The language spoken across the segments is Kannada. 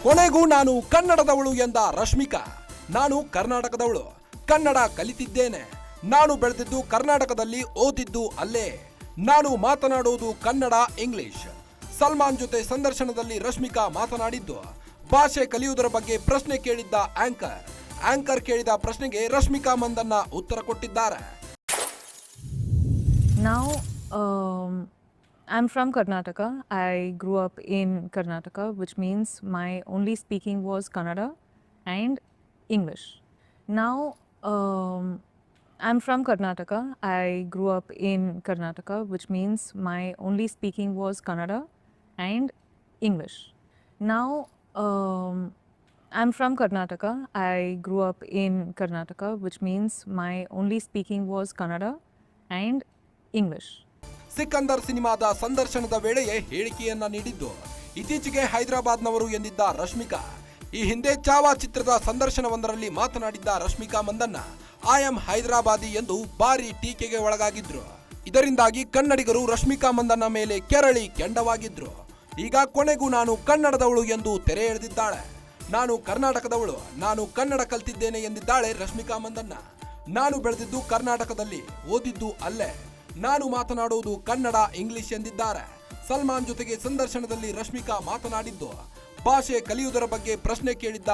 ಕೊನೆಗೂ ನಾನು ಕನ್ನಡದವಳು ಎಂದ ರಶ್ಮಿಕಾ. ನಾನು ಕರ್ನಾಟಕದವಳು, ಕನ್ನಡ ಕಲಿತಿದ್ದೇನೆ. ನಾನು ಬೆಳೆದಿದ್ದು ಕರ್ನಾಟಕದಲ್ಲಿ, ಓದಿದ್ದು ಅಲ್ಲೇ. ನಾನು ಮಾತನಾಡೋದು ಕನ್ನಡ, ಇಂಗ್ಲಿಷ್. ಸಲ್ಮಾನ್ ಜೊತೆ ಸಂದರ್ಶನದಲ್ಲಿ ರಶ್ಮಿಕಾ ಮಾತನಾಡಿದ್ದು ಭಾಷೆ ಕಲಿಯುವುದರ ಬಗ್ಗೆ ಪ್ರಶ್ನೆ ಕೇಳಿದ್ದ ಆಂಕರ್ ಕೇಳಿದ ಪ್ರಶ್ನೆಗೆ ರಶ್ಮಿಕಾ ಮಂದಣ್ಣ ಉತ್ತರ ಕೊಟ್ಟಿದ್ದಾರೆ. Now, I'm from Karnataka. I grew up in Karnataka, which means my only speaking was Kannada and English. Now, I'm from Karnataka. I grew up in Karnataka, which means my only speaking was Kannada and English. Now, I'm from Karnataka. I grew up in Karnataka, which means my only speaking was Kannada and English. Sikandar ಸಿನಿಮಾದ ಸಂದರ್ಶನದ ವೇಳೆಯೇ ಹೇಳಿಕೆಯನ್ನ ನೀಡಿದ್ದು ಇತ್ತೀಚೆಗೆ ಹೈದರಾಬಾದ್ನವರು ಎಂದಿದ್ದ ರಶ್ಮಿಕಾ. ಈ ಹಿಂದೆ ಚಾವಾ ಚಿತ್ರದ ಸಂದರ್ಶನವೊಂದರಲ್ಲಿ ಮಾತನಾಡಿದ್ದ ರಶ್ಮಿಕಾ ಮಂದಣ್ಣ ಐ ಆಮ್ ಹೈದರಾಬಾದಿ ಎಂದು ಭಾರಿ ಟೀಕೆಗೆ ಒಳಗಾಗಿದ್ರು. ಇದರಿಂದಾಗಿ ಕನ್ನಡಿಗರು ರಶ್ಮಿಕಾ ಮಂದಣ್ಣ ಮೇಲೆ ಕೆರಳಿ ಕೆಂಡವಾಗಿದ್ರು. ಈಗ ಕೊನೆಗೂ ನಾನು ಕನ್ನಡದವಳು ಎಂದು ತೆರೆ ಎಳೆದಿದ್ದಾಳೆ. ನಾನು ಕರ್ನಾಟಕದವಳು, ನಾನು ಕನ್ನಡ ಕಲ್ತಿದ್ದೇನೆ ಎಂದಿದ್ದಾಳೆ ರಶ್ಮಿಕಾ ಮಂದಣ್ಣ. ನಾನು ಬೆಳೆದಿದ್ದು ಕರ್ನಾಟಕದಲ್ಲಿ, ಓದಿದ್ದು ಅಲ್ಲೇ. ನಾನು ಮಾತನಾಡುವುದು ಕನ್ನಡ, ಇಂಗ್ಲಿಷ್ ಎಂದಿದ್ದಾರೆ. ಸಲ್ಮಾನ್ ಜೊತೆಗೆ ಸಂದರ್ಶನದಲ್ಲಿ ರಶ್ಮಿಕಾ ಮಾತನಾಡಿದ್ದು ಭಾಷೆ ಕಲಿಯುವುದರ ಬಗ್ಗೆ ಪ್ರಶ್ನೆ ಕೇಳಿದ್ದ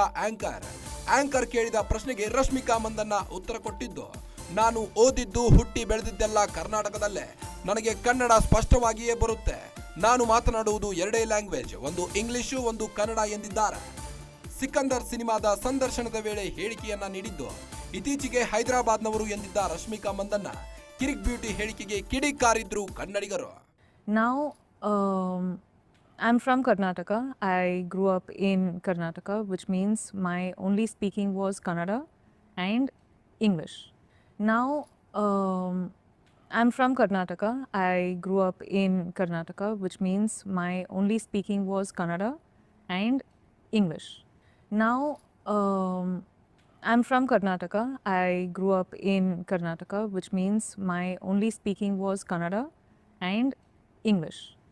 ಆಂಕರ್ ಕೇಳಿದ ಪ್ರಶ್ನೆಗೆ ರಶ್ಮಿಕಾ ಮಂದಣ್ಣ ಉತ್ತರ ಕೊಟ್ಟಿದ್ದು ನಾನು ಓದಿದ್ದು, ಹುಟ್ಟಿ ಬೆಳೆದಿದ್ದೆಲ್ಲ ಕರ್ನಾಟಕದಲ್ಲೇ. ನನಗೆ ಕನ್ನಡ ಸ್ಪಷ್ಟವಾಗಿಯೇ ಬರುತ್ತೆ. ನಾನು ಮಾತನಾಡುವುದು ಎರಡೇ ಲ್ಯಾಂಗ್ವೇಜ್, ಒಂದು ಇಂಗ್ಲಿಷು, ಒಂದು ಕನ್ನಡ ಎಂದಿದ್ದಾರೆ. ಸಿಕಂದರ್ ಸಿನಿಮಾದ ಸಂದರ್ಶನದ ವೇಳೆ ಹೇಳಿಕೆಯನ್ನ ನೀಡಿದ್ದು ಇತ್ತೀಚೆಗೆ ಹೈದರಾಬಾದ್ನವರು ಎಂದಿದ್ದ ರಶ್ಮಿಕಾ ಮಂದಣ್ಣ ಕಿರಿಕ್ ಬ್ಯೂಟಿ ಹೇಳಿಕೆಗೆ ಕಿಡಿಕಾರಿದ್ರು ಕನ್ನಡಿಗರು. Now, I'm from Karnataka. I grew up in Karnataka, which means my only speaking was Kannada and English. Now, I'm from Karnataka. I grew up in Karnataka, which means my only speaking was Kannada and English. Now, I'm from Karnataka. I grew up in Karnataka, which means my only speaking was Kannada and English.